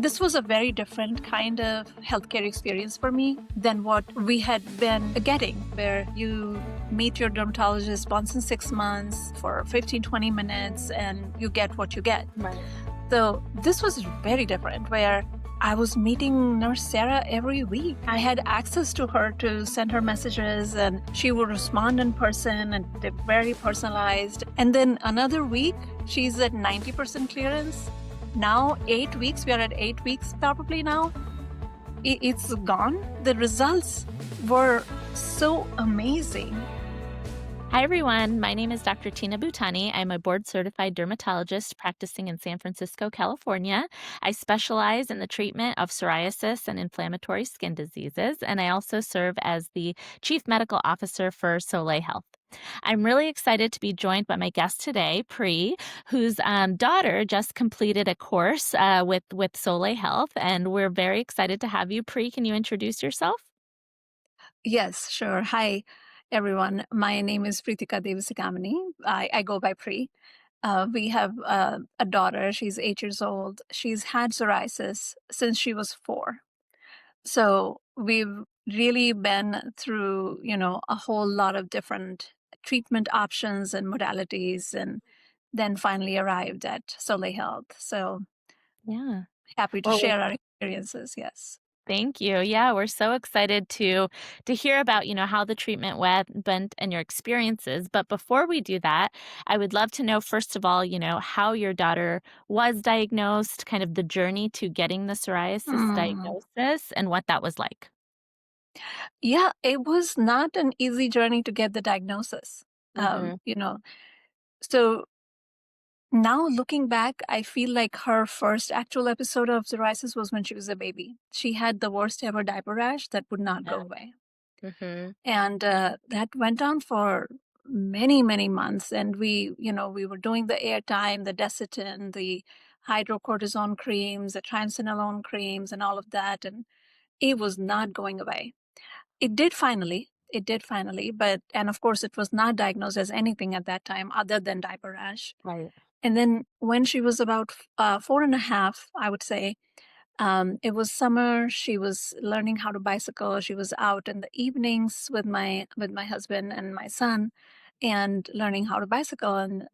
This was a very different kind of healthcare experience for me than what we had been getting, where you meet your dermatologist once in 6 months for 15, 20 minutes and you get what you get. Right. So this was very different, where I was meeting Nurse Sarah every week. I had access to her to send her messages, and she would respond in person, and they're very personalized. And then another week, she's at 90% clearance. Now, 8 weeks, we are at 8 weeks probably now. It's gone. The results were so amazing. Hi, everyone. My name is Dr. Tina Bhutani. I'm a board-certified dermatologist practicing in San Francisco, California. I specialize in the treatment of psoriasis and inflammatory skin diseases, and I also serve as the Chief Medical Officer for Solay Health. I'm really excited to be joined by my guest today, Pri, whose daughter just completed a course with Solay Health, and we're very excited to have you. Pri, can you introduce yourself? Yes, sure. Hi, everyone. My name is Prithika. I go by Pri. We have a daughter. She's 8 years old. She's had psoriasis since she was 4. So we've really been through, a whole lot of different treatment options and modalities, and then finally arrived at Solay Health. So Yeah. happy to Well, share our experiences. Yes. thank you. Yeah, we're so excited to hear about, how the treatment went and your experiences. But before we do that, I would love to know first of all, how your daughter was diagnosed, kind of the journey to getting the psoriasis Mm. diagnosis and what that was like. Yeah, it was not an easy journey to get the diagnosis. Mhm. So now looking back, I feel like her first actual episode of psoriasis was when she was a baby. She had the worst ever diaper rash that would not go away. Mhm. And that went on for many, many months. And we were doing the airtime, the Desitin, the hydrocortisone creams, the triamcinolone creams, and all of that. And it was not going away. It did finally. It did finally. And of course, it was not diagnosed as anything at that time other than diaper rash. Right. And then when she was about 4.5, I would say, it was summer. She was learning how to bicycle. She was out in the evenings with my husband and my son, and learning how to bicycle. And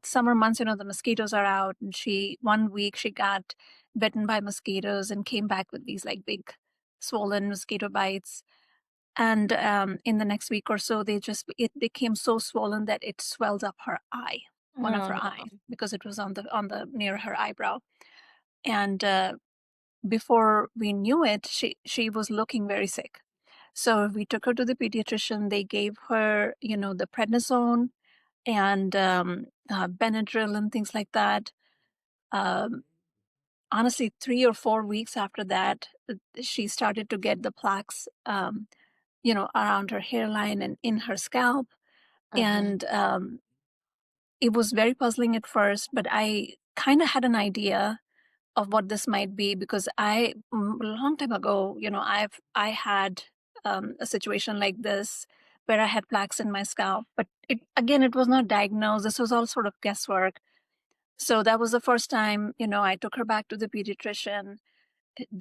summer months, the mosquitoes are out. And one week she got bitten by mosquitoes and came back with these like big swollen mosquito bites. And in the next week or so, it became so swollen that it swelled up her eye, one of Oh, her no. eyes, because it was on the near her eyebrow. And before we knew it, she was looking very sick. So we took her to the pediatrician. They gave her, the prednisone and Benadryl and things like that. Um, Honestly, 3 or 4 weeks after that, she started to get the plaques, around her hairline and in her scalp. Uh-huh. And it was very puzzling at first, but I kind of had an idea of what this might be, because a long time ago, I had a situation like this where I had plaques in my scalp, but it was not diagnosed. This was all sort of guesswork. So that was the first time, I took her back to the pediatrician.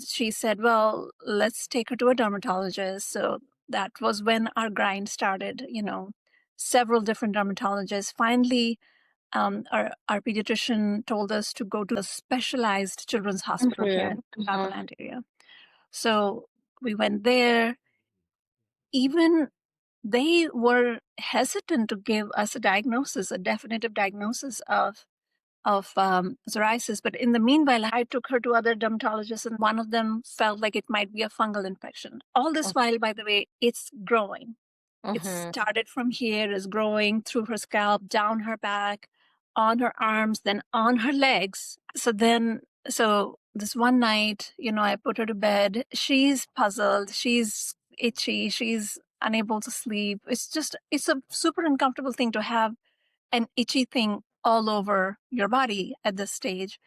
She said, well, let's take her to a dermatologist. So that was when our grind started, several different dermatologists. Finally, our pediatrician told us to go to a specialized children's hospital here in Mhm. the Mhm. Chicagoland area. So we went there. Even they were hesitant to give us a definitive diagnosis of psoriasis. But in the meanwhile, I took her to other dermatologists, and one of them felt like it might be a fungal infection. All this while, by the way, it's growing. It Mhm. started from here, is growing through her scalp, down her back, on her arms, then on her legs. So this one night, I put her to bed. She's puzzled. She's itchy. She's unable to sleep. It's a super uncomfortable thing to have an itchy thing all over your body at this stage.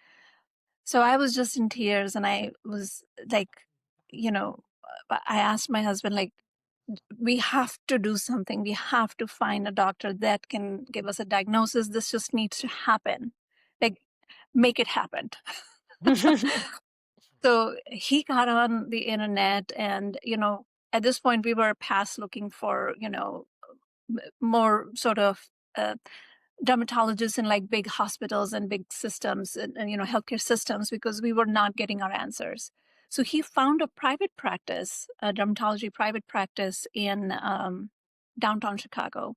So I was just in tears, and I was like, I asked my husband, like, we have to do something. We have to find a doctor that can give us a diagnosis. This just needs to happen. Like, make it happen. So he got on the internet, and at this point we were past looking for more sort of uh, dermatologists in like big hospitals and big systems, and healthcare systems, because we were not getting our answers. So he found a private practice, a dermatology private practice in downtown Chicago,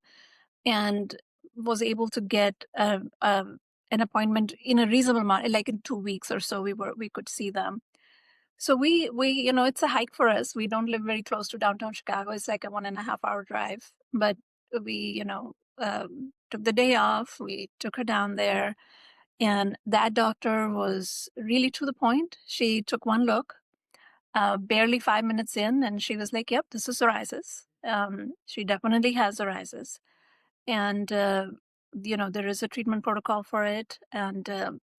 and was able to get an appointment in a reasonable amount, like in 2 weeks or so. We could see them. So we it's a hike for us. We don't live very close to downtown Chicago. It's like a 1.5 hour drive. But we, took the day off. We took her down there, and that doctor was really to the point. She took one look, barely 5 minutes in, and she was like, "Yep, this is psoriasis. She definitely has psoriasis, and there is a treatment protocol for it." And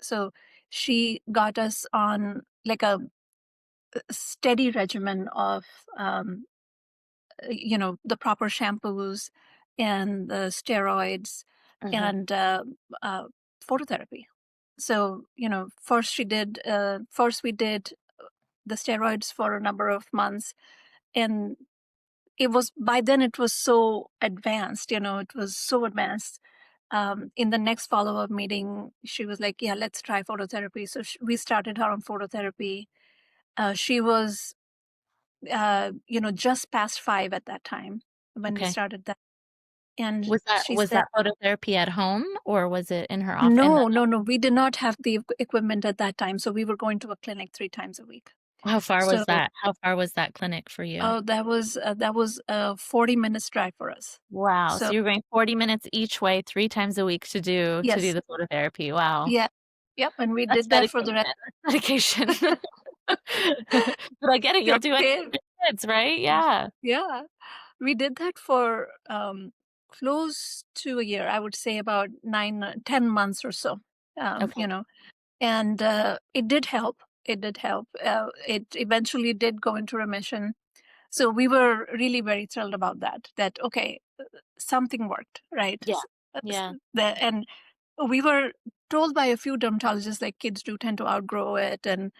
so she got us on like a steady regimen of um, the proper shampoos and the steroids Hmm. and uh, phototherapy. So first we did the steroids for a number of months, and it was by then it was so advanced. It was so advanced. In the next follow-up meeting, she was like, "Yeah, let's try phototherapy." So we started her on phototherapy. She was just past 5 at that time when we Okay. started that. And Was that she was said, that phototherapy at home or was it in her off in the "No, no, no, we did not have the equipment at that time. So we were going to a clinic 3 times a week." how far was So that? How far was that clinic for you? that was a 40 minutes drive for us. Wow, So so you're going 40 minutes each way 3 times a week to do yes, the phototherapy, wow. yeah, yep, and we That's did that for the dedication, rest. that's dedication. But I get it, you'll You're do anything okay. for your kids, right? Yeah. Yeah, we did that for close to a year. I would say about 10 months or so. Um, Okay. you know, and it did help. It did help. It eventually did go into remission. So we were really very thrilled about that. That okay, something worked, right? Yeah. Yeah. And we were told by a few dermatologists like kids do tend to outgrow it, and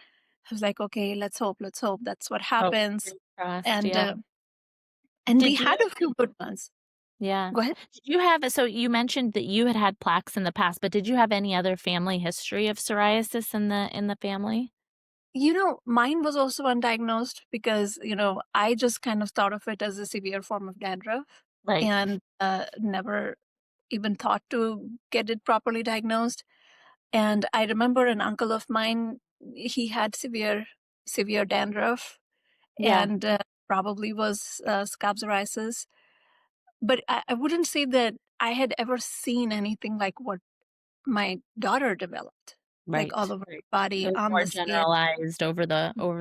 I was like, okay, let's hope that's what Oh, happens. fingers crossed, And yeah. we Did you had a few good ones. Yeah. Go ahead. Did you have so you mentioned that you had had plaques in the past, but did you have any other family history of psoriasis in the family? Mine was also undiagnosed because, I just kind of thought of it as a severe form of dandruff, Right. and never even thought to get it properly diagnosed. And I remember an uncle of mine, he had severe dandruff, Yeah, and probably was scalp psoriasis. But I wouldn't say that I had ever seen anything like what my daughter developed, like all right, over right. her It body, was on more the skin, generalized over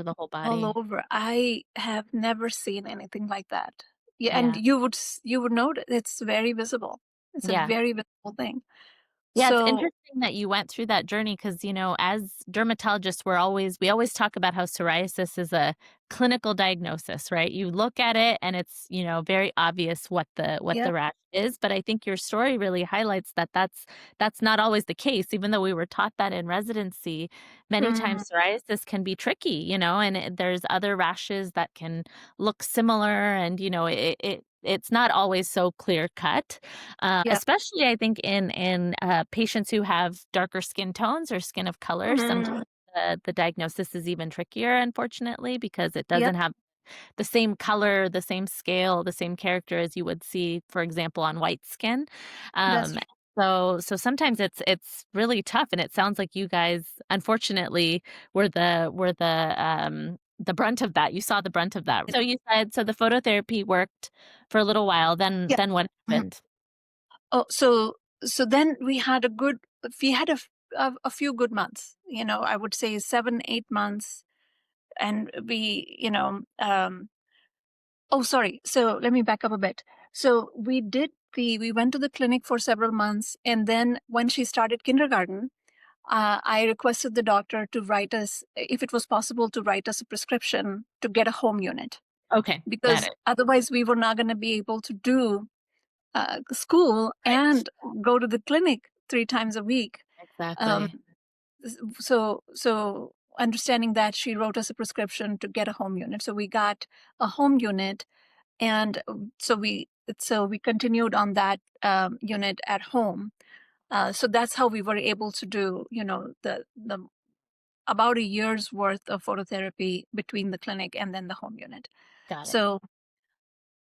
the whole all body. over. I have never seen anything like that. Yeah, and Yeah. you would notice it's very visible. It's a Yeah. very visible thing. Yeah, it's So interesting that you went through that journey because, as dermatologists, we always talk about how psoriasis is a clinical diagnosis, right? You look at it and it's, very obvious what the yeah, rash is, but I think your story really highlights that that's not always the case. Even though we were taught that in residency, many mm, times psoriasis can be tricky, and there's other rashes that can look similar and, it's not always so clear cut. yeah, Especially I think in patients who have darker skin tones or skin of color, sometimes mm, the diagnosis is even trickier, unfortunately, because it yep, doesn't have the same color, the same scale, the same character as you would see, for example, on white skin. that's Um, so sometimes it's really tough, and it sounds like you guys, unfortunately, were the brunt of that. You saw the brunt of that. So you said so the phototherapy worked for a little while. Then yeah. then what Mhm. happened? Oh, so then we had a few good months. I would say 7, 8 months, and oh, sorry. So let me back up a bit. So we went to the clinic for several months, and then when she started kindergarten, I requested the doctor to write us, if it was possible, to write us a prescription to get a home unit, Okay, got because it. otherwise we were not going to be able to do school Right. and go to the clinic 3 times a week. Um, Exactly. so understanding that, she wrote us a prescription to get a home unit. So we got a home unit, and so we continued on that unit at home. So that's how we were able to do, the about a year's worth of phototherapy between the clinic and then the home unit. Got it.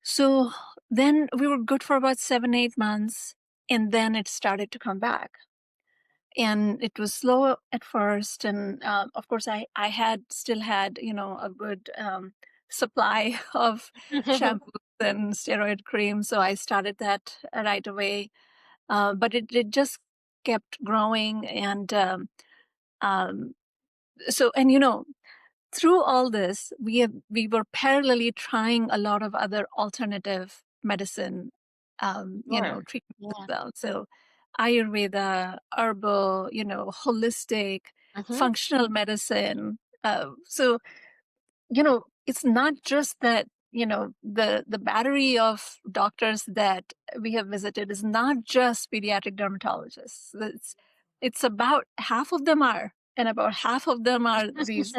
So then we were good for about 7, 8 months, and then it started to come back. And it was slow at first, and of course, I still had a good supply of shampoos and steroid cream, so I started that right away. But it just kept growing, and um, so and through all this, we were parallelly trying a lot of other alternative medicine, Sure. treatment as Yeah. well. So Ayurveda, herbal, holistic, Mhm. functional medicine. It's not just that, the battery of doctors that we have visited is not just pediatric dermatologists. It's about half of them are, and about half of them are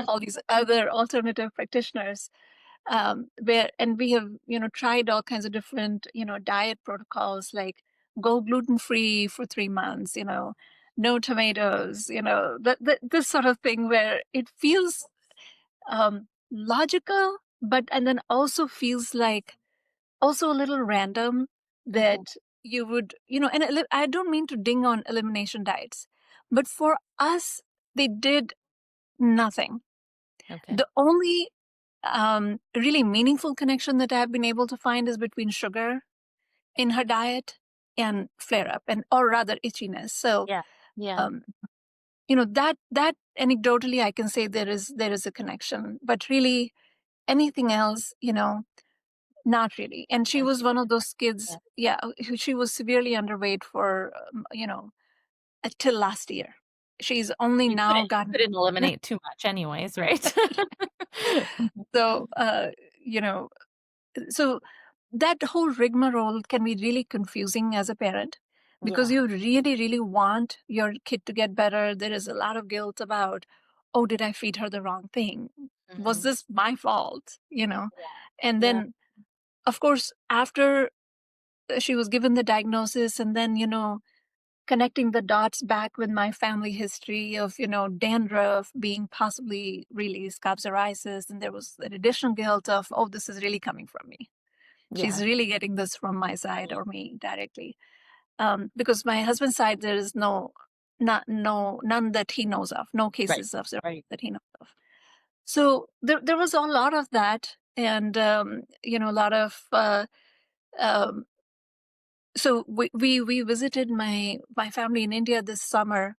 all these other alternative practitioners. And we have, tried all kinds of different, diet protocols, like go gluten free for 3 months, no tomatoes, this sort of thing, where it feels logical, but and then also feels like also a little random Mhm. that you would, and I don't mean to ding on elimination diets, but for us, they did nothing. Okay. The only really meaningful connection that I've been able to find is between sugar in her diet and flare up, and or rather itchiness. So, Yeah. Yeah. um, that anecdotally, I can say there is a connection, but really anything else, not really. And she was one of those kids, Yeah. yeah, she was severely underweight for, till last year. She's only You couldn't now you gotten, couldn't eliminate too much anyways, right? Mhm. so, you know, so that whole rigmarole can be really confusing as a parent, because Yeah. you really, really want your kid to get better. There is a lot of guilt about, oh, did I feed her the wrong thing? Was Mhm. this my fault? And Yeah. then, of course, after she was given the diagnosis, and then, connecting the dots back with my family history of, dandruff being possibly really scalp psoriasis. And there was an additional guilt of, oh, this is really coming from me. She's Yeah. really getting this from my side or me directly. Because my husband's side, there is none that he knows of, no Right. cases of psoriasis Right. that he knows of. So there was a lot of that. And, a lot of, um, so we visited my family in India this summer,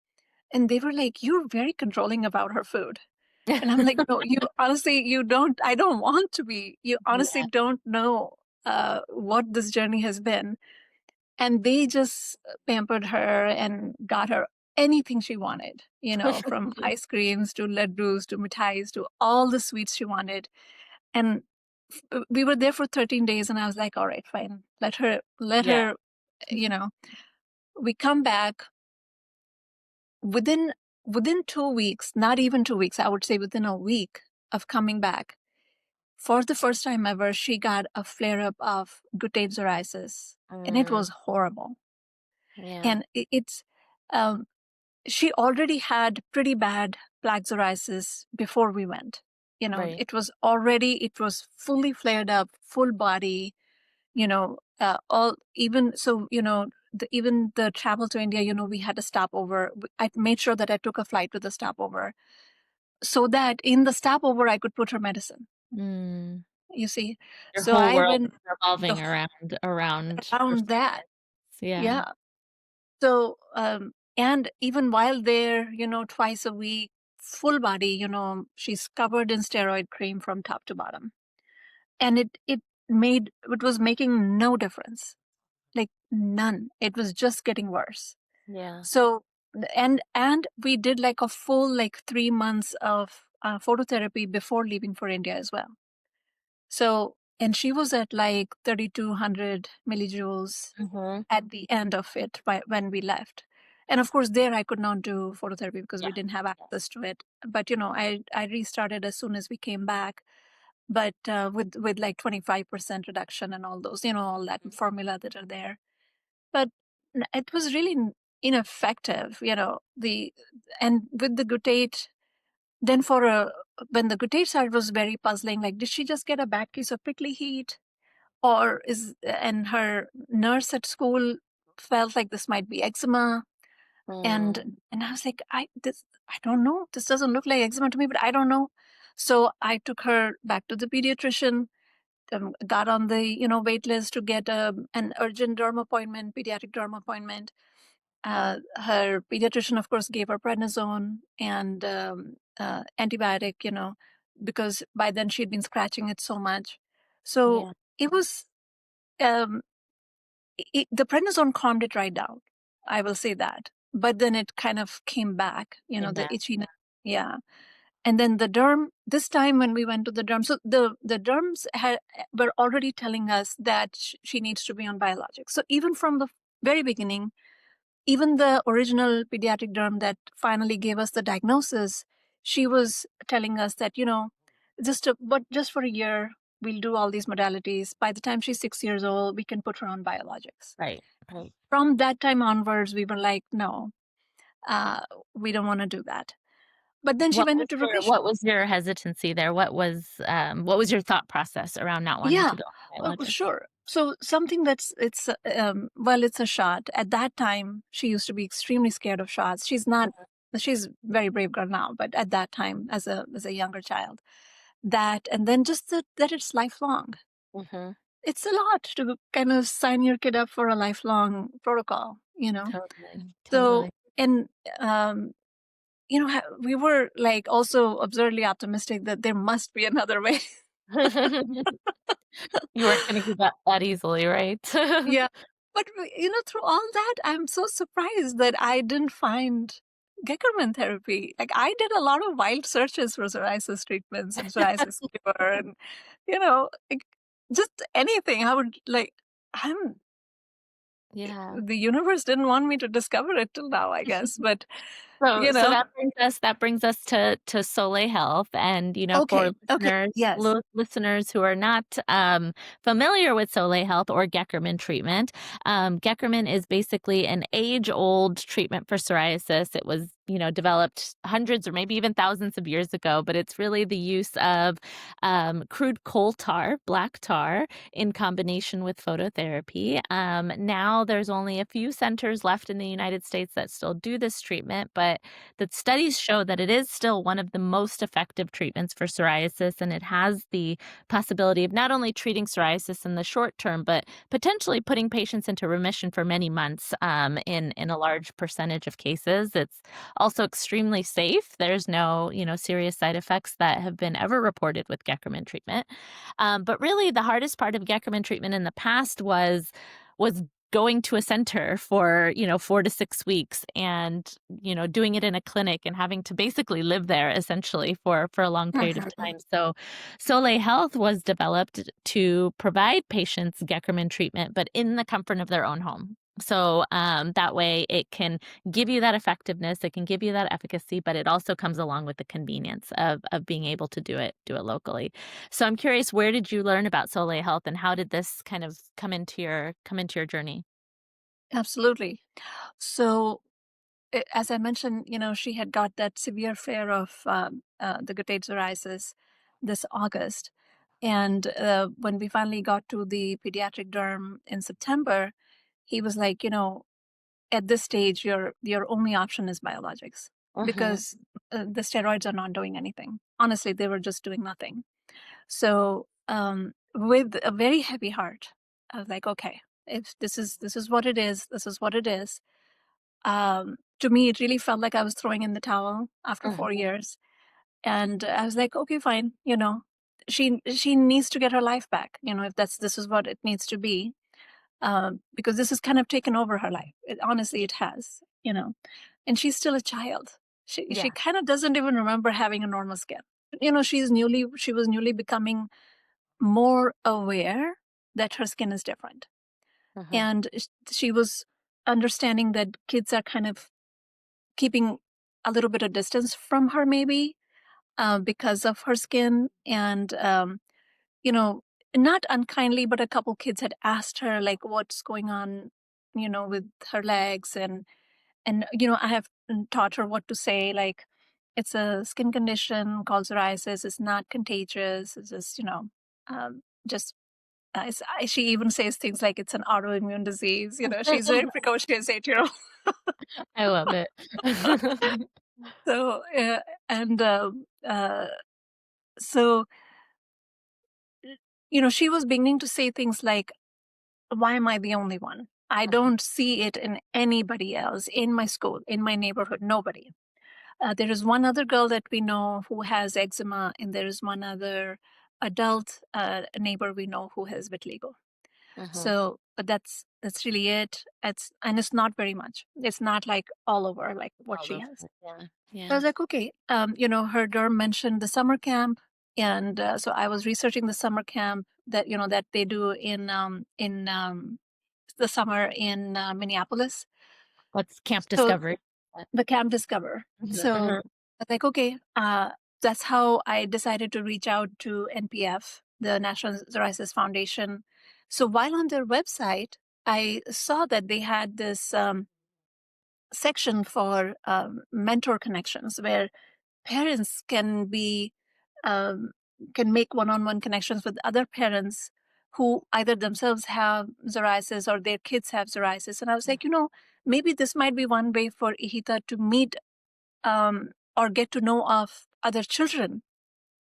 and they were like, "You're very controlling about her food." And I'm like, "No, you honestly, you don't. I don't want to be. You honestly Yeah. don't know what this journey has been." And they just pampered her and got her anything she wanted, from ice creams to laddus to mithais to all the sweets she wanted. And we were there for 13 days, and I was like, "All right, fine, let Yeah. her." You know, we come back within 2 weeks, not even 2 weeks, I would say within a week of coming back. For the first time ever, she got a flare up of Guttate psoriasis, and it Mm, was horrible. yeah. And um, she already had pretty bad plaque psoriasis before we went. Right. It was fully flared up, full body, all even so, even the travel to India, we had a stopover. I made sure that I took a flight with a stopover, so that in the stopover I could put her medicine. Mm. You see, Your so whole I world went is revolving the, around her around that. psoriasis. Yeah. Yeah. So, and even while there, twice a week, full body, she's covered in steroid cream from top to bottom, and it was making no difference, like none. It was just getting worse. Yeah. So, and we did like a full, like, 3 months of phototherapy before leaving for India as well. So, and she was at like 3,200 millijoules Mhm. at the end of it when we left. And of course, there I could not do phototherapy because Yeah. we didn't have Yeah. access to it. But I restarted as soon as we came back, but with like 25% reduction and all those, all that formula that are there. But it was really ineffective, the and with the Guttate. Then when the Guttate side was very puzzling, like, did she just get a bad case of prickly heat? Or and her nurse at school felt like this might be eczema. Mm, And I was like, I don't know. This doesn't look like eczema to me, but I don't know. So I took her back to the pediatrician, got on the wait list to get an urgent derm appointment, pediatric derm appointment. Her pediatrician, of course, gave her prednisone and antibiotic, because by then she'd been scratching it so much. So yeah. it was um, the prednisone calmed it right down. I will say that. But then it kind of came back, Came the back. itchiness. Yeah. And then the derm, this time when we went to the derm, so the derms were already telling us that she needs to be on biologics. So even from the very beginning, even the original pediatric derm that finally gave us the diagnosis, she was telling us that, but just for a year, we'll do all these modalities. By the time she's 6 years old, we can put her on biologics. Right. Right. From that time onwards, we were like, no, uh, we don't want to do that. But then she went into remission. What was your hesitancy there? What was your thought process around not wanting Yeah, to go on biologics? sure. So something it's a shot. At that time, she used to be extremely scared of shots. She's not. She's a very brave girl now, but at that time, as a younger child, and then just that it's lifelong. Mhm. It's a lot to kind of sign your kid up for a lifelong protocol. Totally, So totally. and um, we were like also absurdly optimistic that there must be another way. You weren't gonna give up that easily, right? Yeah. But through all that, I'm so surprised that I didn't find Goeckerman therapy. Like, I did a lot of wild searches for psoriasis treatments and psoriasis cure and, like, just anything. I would like, I'm, Yeah. the universe didn't want me to discover it till now, I guess. But, So you so know, that brings us to Solay Health, and, for okay, okay, yes, listeners who are not, familiar with Solay Health or Goeckerman treatment, Goeckerman is basically an age-old treatment for psoriasis. It was, developed hundreds or maybe even thousands of years ago, but it's really the use of, crude coal tar, black tar, in combination with phototherapy. Now there's only a few centers left in the United States that still do this treatment, but the studies show that it is still one of the most effective treatments for psoriasis, and it has the possibility of not only treating psoriasis in the short term, but potentially putting patients into remission for many months, in a large percentage of cases. It's also extremely safe. There's no, serious side effects that have been ever reported with Goeckerman treatment. But really, the hardest part of Goeckerman treatment in the past was going to a center for 4 to 6 weeks, and doing it in a clinic and having to basically live there essentially for a long period of mhm, time. So Solay Health was developed to provide patients Goeckerman treatment, but in the comfort of their own home. So that way it can give you that effectiveness, it can give you that efficacy, but it also comes along with the convenience of being able to do it locally. So I'm curious, where did you learn about Solay Health, and how did this kind of come into your journey? absolutely. So, as I mentioned, she had got that severe flare of the Guttate psoriasis this August. And when we finally got to the pediatric derm in September, he was like, at this stage, your only option is biologics Mhm. because the steroids are not doing anything. Honestly, they were just doing nothing. So, with a very heavy heart, I was like, okay, if this is what it is, this is what it is. To me, it really felt like I was throwing in the towel after Mhm. 4 years, and I was like, okay, fine. She needs to get her life back. If this is what it needs to be, because this has kind of taken over her life. Honestly, it has. And she's still a child. She Yeah. kind of doesn't even remember having a normal skin. She was newly becoming more aware that her skin is different. Mhm. And she was understanding that kids are kind of keeping a little bit of distance from her, maybe because of her skin. And, not unkindly, but a couple kids had asked her, like, what's going on, with her legs. And I have taught her what to say, like, it's a skin condition called psoriasis. It's not contagious. It's just, just she even says things like it's an autoimmune disease. She's very precocious 8-year-old. I love it. So, and so, she was beginning to say things like, why am I the only one? I don't see it in anybody else in my school, in my neighborhood, nobody. There is one other girl that we know who has eczema, and there is one other adult neighbor we know who has vitiligo. Mhm. So, but that's really it. It's not very much. It's not like all over like what All she over has. it, yeah, So I yeah. was like, okay, her derm mentioned the summer camp, and so I was researching the summer camp that they do in the summer in Minneapolis. What's Camp So Discovery? the Camp Discover. So Mhm. I was like, okay, that's how I decided to reach out to NPF, the National Psoriasis Foundation. So while on their website, I saw that they had this section for mentor connections where parents um, can make one-on-one connections with other parents who either themselves have psoriasis or their kids have psoriasis. And I was like, maybe this might be one way for Ihita to meet or get to know of other children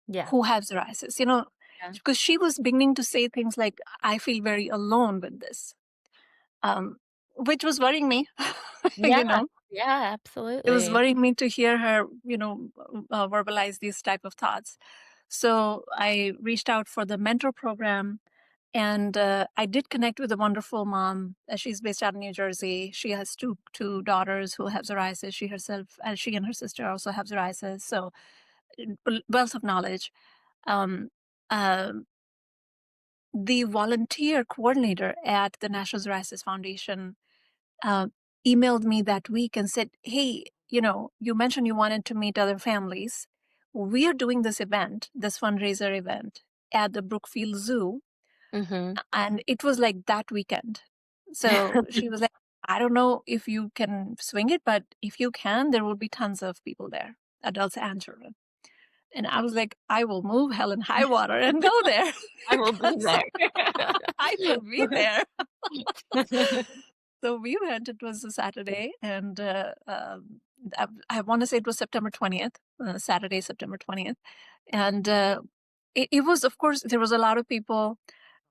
Yeah, who have psoriasis, yeah. because she was beginning to say things like, I feel very alone with this, um, which was worrying me, you Yeah, know. yeah, It was absolutely. worrying me to hear her, verbalize these type of thoughts. So I reached out for the mentor program, and I did connect with a wonderful mom. She's based out in New Jersey. She has two daughters who have psoriasis. She and her sister also have psoriasis. So wealth of knowledge. Um, uh, the volunteer coordinator at the National Psoriasis Foundation uh, emailed me that week and said, hey, you mentioned you wanted to meet other families. We are doing this event, this fundraiser event at the Brookfield Zoo. Mhm. And it was like that weekend. So she was like, I don't know if you can swing it, but if you can, there will be tons of people there, adults and children. And I was like, I will move hell and high water and go there I will be because there. I will be there. So we went. It was a Saturday, and I want to say it was September 20th, Saturday, September 20th, and it was, of course, there was a lot of people,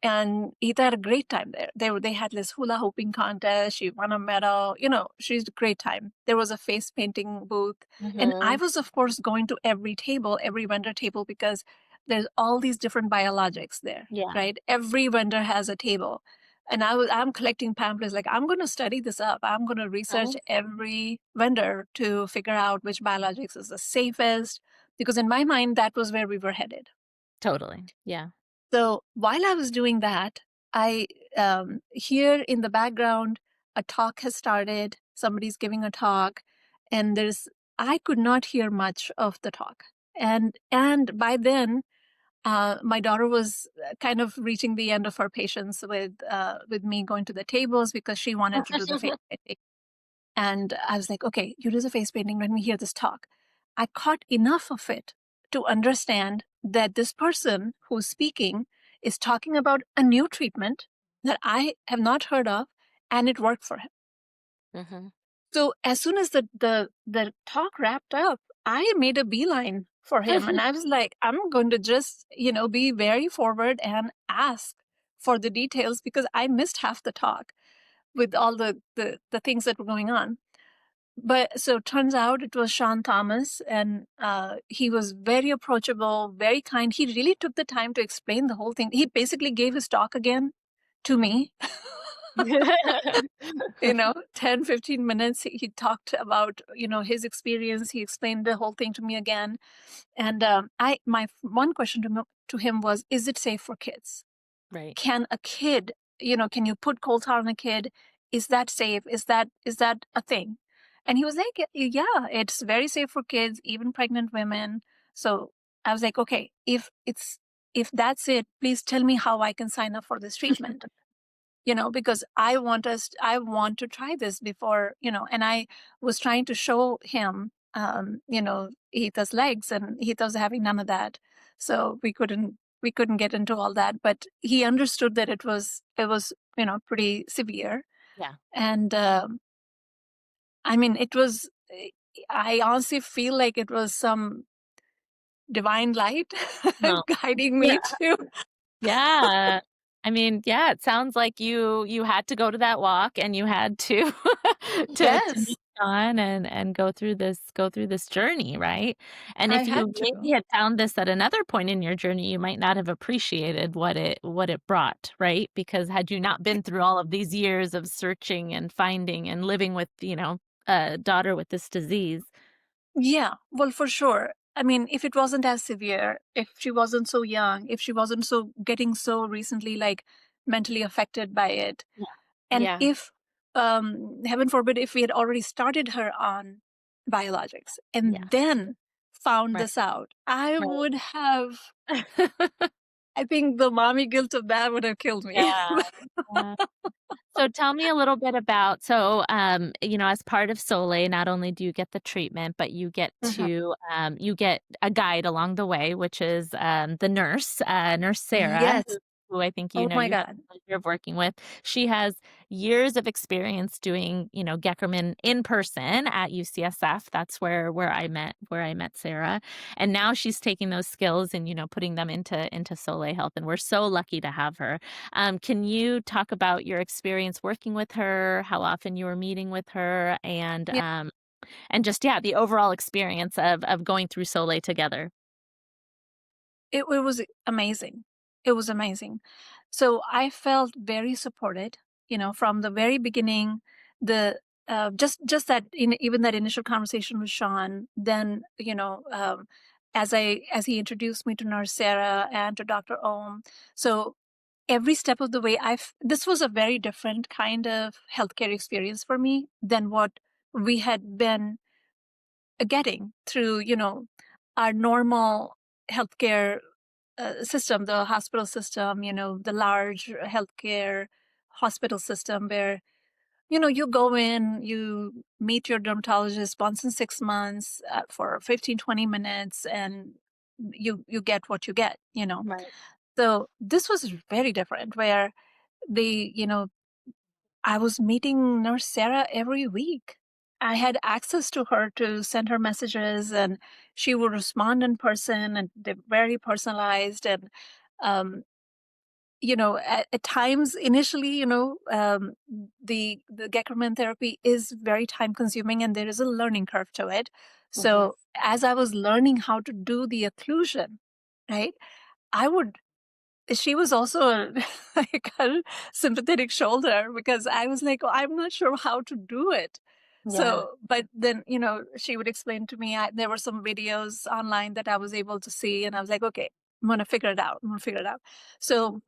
and Etha had a great time there. They had this hula hooping contest. She won a medal. She's a great time. There was a face painting booth, and I Mhm. was, of course, going to every table, every vendor table, because there's all these different biologics there, Yeah. right? Every vendor has a table, and I'm collecting pamphlets. Like, I'm going to study this up. I'm going to research Mhm. every vendor to figure out which biologics is the safest, because in my mind that was where we were headed. Totally. Yeah. So while I was doing that, I hear in the background a talk has started. Somebody's giving a talk, and I could not hear much of the talk. And by then, my daughter was kind of reaching the end of her patience with me going to the tables because she wanted to do the face painting. And I was like, okay, you do the face painting. Let me hear this talk. I caught enough of it to understand that this person who's speaking is talking about a new treatment that I have not heard of, and it worked for him. Mhm. So as soon as the talk wrapped up, I made a beeline for him, and I was like, I'm going to just be very forward and ask for the details because I missed half the talk with all the things that were going on. But so it turns out it was Sean Thomas, and he was very approachable, very kind. He really took the time to explain the whole thing. He basically gave his talk again to me. 10-15 minutes. He talked about, his experience. He explained the whole thing to me again. And my one question to him was, is it safe for kids? Right. Can a kid, can you put coal tar on a kid? Is that safe? Is that a thing? And he was like, yeah, it's very safe for kids, even pregnant women. So I was like, okay, if that's it, please tell me how I can sign up for this treatment. Because I want to try this before, and I was trying to show him, Etha's legs, and Etha was having none of that. So we couldn't get into all that, but he understood that it was pretty severe. Yeah. And I mean, I honestly feel like it was some divine light No. guiding Yeah. me to. Yeah. I mean, yeah, it sounds like you had to go to that walk and you had to to Yes, meet John and go through this journey, right? And I if had you to. maybe had found this at another point in your journey, you might not have appreciated what it brought, right? Because had you not been through all of these years of searching and finding and living with, a daughter with this disease. Yeah, well, for sure. I mean, if it wasn't as severe, if she wasn't so young, if she wasn't so getting so recently, like, mentally affected by it, Yeah. and Yeah. if, heaven forbid, if we had already started her on biologics Yeah. and then found Right. this out, I Right. would have, I think the mommy guilt of that would have killed me. Yeah. Yeah. So tell me a little bit about as part of Solay, not only do you get the treatment, but Mhm. you get a guide along the way, which is the Nurse Sarah, who Yes. I think Oh my you've had God. the pleasure of working with. She has years of experience doing, Goeckerman in person at UCSF. That's where I met Sarah. And now she's taking those skills and, putting them into Solay Health. And we're so lucky to have her. Can you talk about your experience working with her, how often you were meeting with her, and just, yeah, the overall experience of going through Soleil together? It was amazing. It was amazing. So I felt very supported, from the very beginning. The just that even that initial conversation with Sean, then as he introduced me to Nurse Sarah and to Dr. Om. So every step of the way, this was a very different kind of healthcare experience for me than what we had been getting through, our normal healthcare system, the hospital system, the large healthcare hospital system where, you go in, you meet your dermatologist once in 6 months for 15, 20 minutes, and you get what you get. Right. So this was very different where they, I was meeting Nurse Sarah every week. I had access to her to send her messages, and she would respond in person, and they're very personalized. And, um, at times initially, the Goeckerman therapy is very time consuming and there is a learning curve to it. Mhm. So as I was learning how to do the occlusion, right, I would she was also like a sympathetic shoulder because I was like, oh, I'm not sure how to do it. Yeah. So, but then, she would explain to me, there were some videos online that I was able to see, and I was like, okay, I'm going to figure it out. I'm going to figure it out. So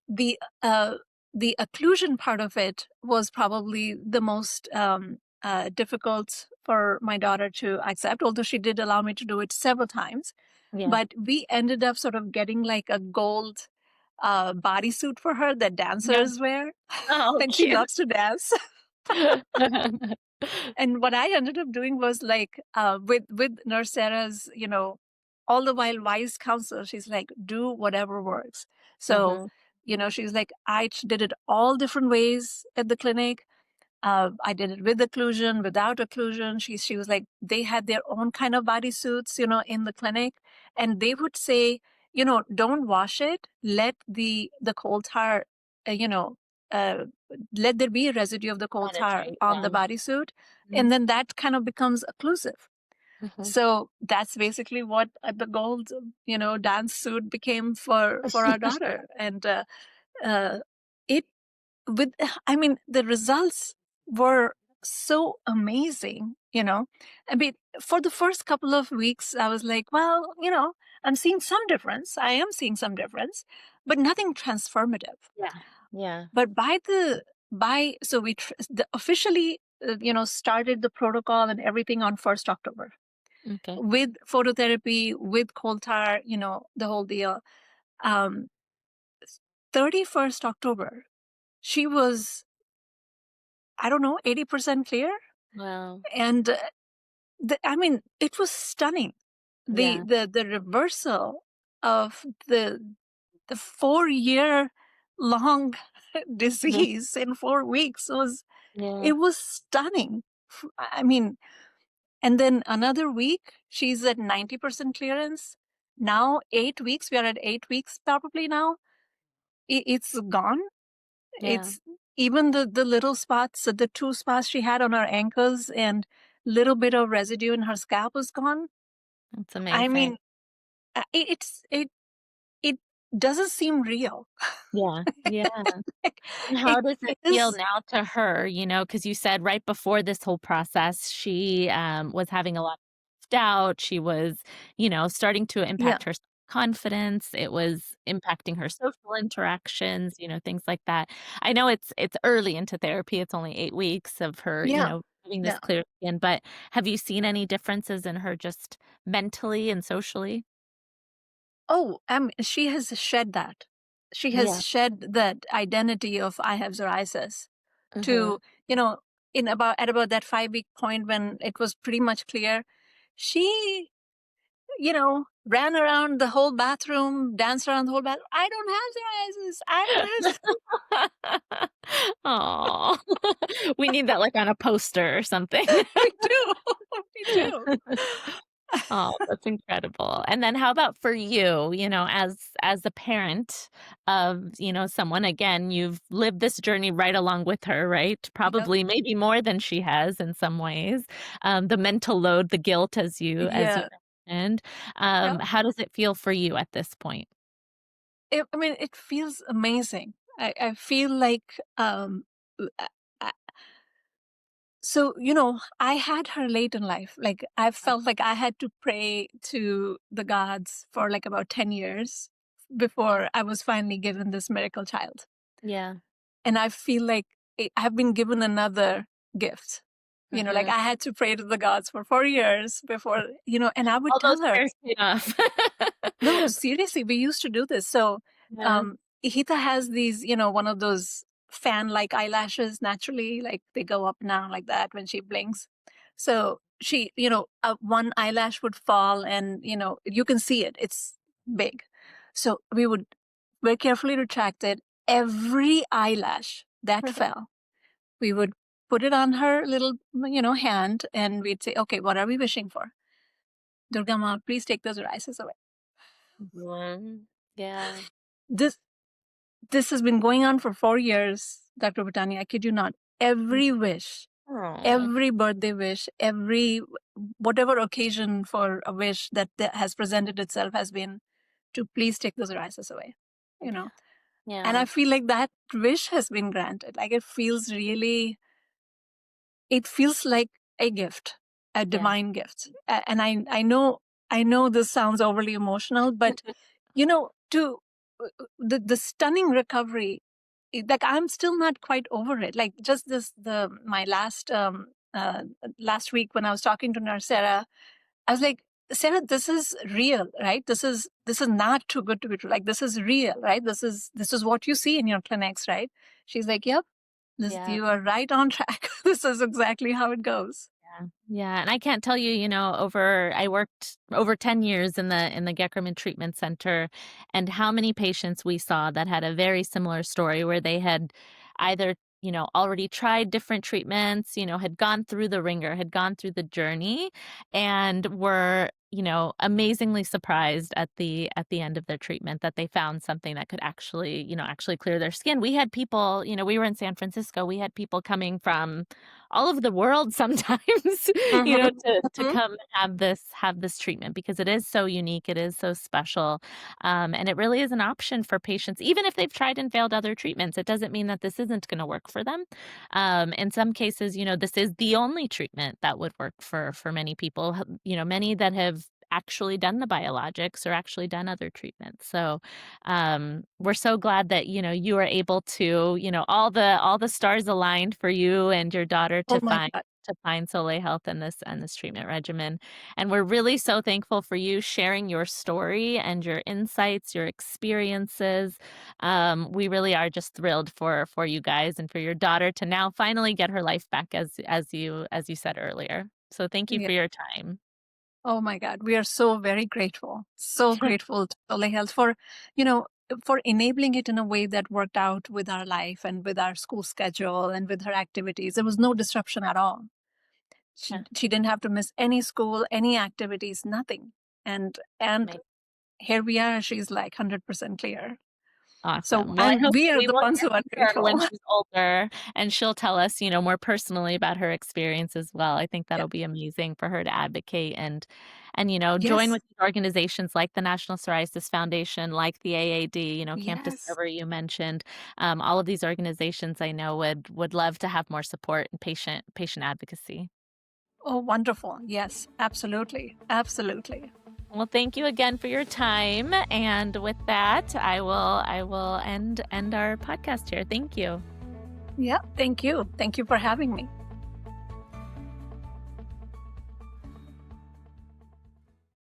the, uh, the occlusion part of it was probably the most difficult for my daughter to accept, although she did allow me to do it several times. Yeah. But we ended up sort of getting like a gold bodysuit for her that Yeah. dancers wear, Oh, and she cute. loves to dance. And what I ended up doing was like with Nurse Sarah's, all the while wise counsel, she's like, do whatever works. So, Mhm. she's like, did it all different ways at the clinic. I did it with occlusion, without occlusion. She was like, they had their own kind of bodysuits, in the clinic, and they would say, don't wash it. Let the coal tar, uh, you know, uh, let there be a residue of the coal tar Penetrate, on yeah. the bodysuit, Mhm. and then that kind of becomes occlusive. Mhm. So that's basically what the gold, dance suit became for our daughter, and uh, it with I mean, the results were so amazing. I mean, for the first couple of weeks I was like, well, I'm seeing some difference, I am seeing some difference, but nothing transformative. Yeah. Yeah. But by the by so we officially started the protocol and everything on 1st October Okay. with phototherapy, with coal tar, the whole deal. Um, 31st October, she was, I don't know, 80% clear. Well, And I mean, it was stunning. yeah. The reversal of the 4-year long Mhm. disease in 4 weeks Yeah. it was stunning. I mean, and then another week, she's at 90% clearance. Now, 8 weeks, we are at 8 weeks probably now. It's gone. Yeah. It's even the little spots, the 2 spots she had on her ankles and little bit of residue in her scalp was gone. That's I amazing. mean, it doesn't seem real. Yeah. Yeah. And it how does it feel is, now to her, because you said right before this whole process, she, was having a lot of doubt, she was, starting to yeah, impact her confidence, it was impacting her social interactions, things like that. I know it's early into therapy, it's only 8 weeks of her, yeah, having this yeah. clear skin, but have you seen any differences in her just mentally and socially? Oh, she has shed that. She Yeah. has shed that identity of I have psoriasis Mhm. to, you know, at about that 5 week point when it was pretty much clear. She, ran around the whole bathroom, danced around the whole bathroom. I don't have psoriasis. I don't have. Aw. We need that, like, on a poster or something. We do. We do. Oh, that's incredible. And then how about for you, as a parent of, someone, again, you've lived this journey right along with her, right? Yep. Probably maybe more than she has in some ways. The mental load, the guilt as you Yeah. mentioned. Yep. How does it feel for you at this point? I mean, it feels amazing. I feel like uh, uh, so, I had her late in life. Like, I felt like I had to pray to the gods for like about 10 years before I was finally given this miracle child. Yeah. And I feel like I've been given another gift. Like Mhm. I had to pray to the gods for 4 years before, and I would All those tell her, prayers paid off. no, seriously, we used to do this. So, Yeah. Ihita has these, one of those fan-like eyelashes naturally, like they go up now like that when she blinks. So she, one eyelash would fall, and you can see it. It's big. So we would very carefully retract it. Every eyelash that fell, we would put it on her little, hand, and we'd say, "Okay, what are we wishing for? Durga Ma, please take the psoriasis away." Mhm. Yeah. This This has been going on for 4 years, Dr. Bhutani. I kid you not. Every wish, Oh. every birthday wish, every whatever occasion for a wish that has presented itself has been to please take the psoriasis away. You know, and Yeah. I feel like that wish has been granted. Like it feels like a gift, a Yeah. divine gift. And I know this sounds overly emotional, but to the stunning recovery, like I'm still not quite over it. Like just this the my last week when I was talking to Nurse Sarah, I was like, Sarah, this is real, right? This is not too good to be true. Like this is real, right? This is what you see in your clinics, right? She's like, yep, Yeah. you are right on track. This is exactly how it goes. Yeah. Yeah, and I can't tell you, I worked over 10 years in the Goeckerman Treatment Center, and how many patients we saw that had a very similar story where they had either, already tried different treatments, had gone through the ringer, had gone through the journey, and were, amazingly surprised at the end of their treatment that they found something that could actually clear their skin. We had people, we were in San Francisco, we had people coming from all over the world sometimes, Mhm. to Mhm. come have this treatment because it is so unique, it is so special, and it really is an option for patients, even if they've tried and failed other treatments. It doesn't mean that this isn't going to work for them. In some cases, this is the only treatment that would work for many people. Many that have actually done the biologics or actually done other treatments. So we're so glad that you are able to, all the stars aligned for you and your daughter Oh to my find God. Solay Health and this treatment regimen. And we're really so thankful for you sharing your story and your insights, your experiences. We really are just thrilled for you guys and for your daughter to now finally get her life back, as you said earlier. So thank you Yeah. for your time. Oh my God. We are so very grateful. So grateful to Solay Health for, you know, for enabling it in a way that worked out with our life and with our school schedule and with her activities. There was no disruption at all. Yeah, She didn't have to miss any school, any activities, nothing. And amazing. here we are. She's like 100% clear. So Awesome. Well, I hope we are we the will ones hear who are from her when grateful. she's older and she'll tell us, more personally about her experience as well. I think Yeah. that'll be amazing for her to advocate and join Yes. with these organizations like the National Psoriasis Foundation, like the AAD, Camp Yes. Discovery you mentioned. All of these organizations I know would love to have more support and patient advocacy. Oh, wonderful. Yes, absolutely. Absolutely. Well, thank you again for your time. And with that, I will end our podcast here. Thank you. Yeah. Thank you. Thank you for having me.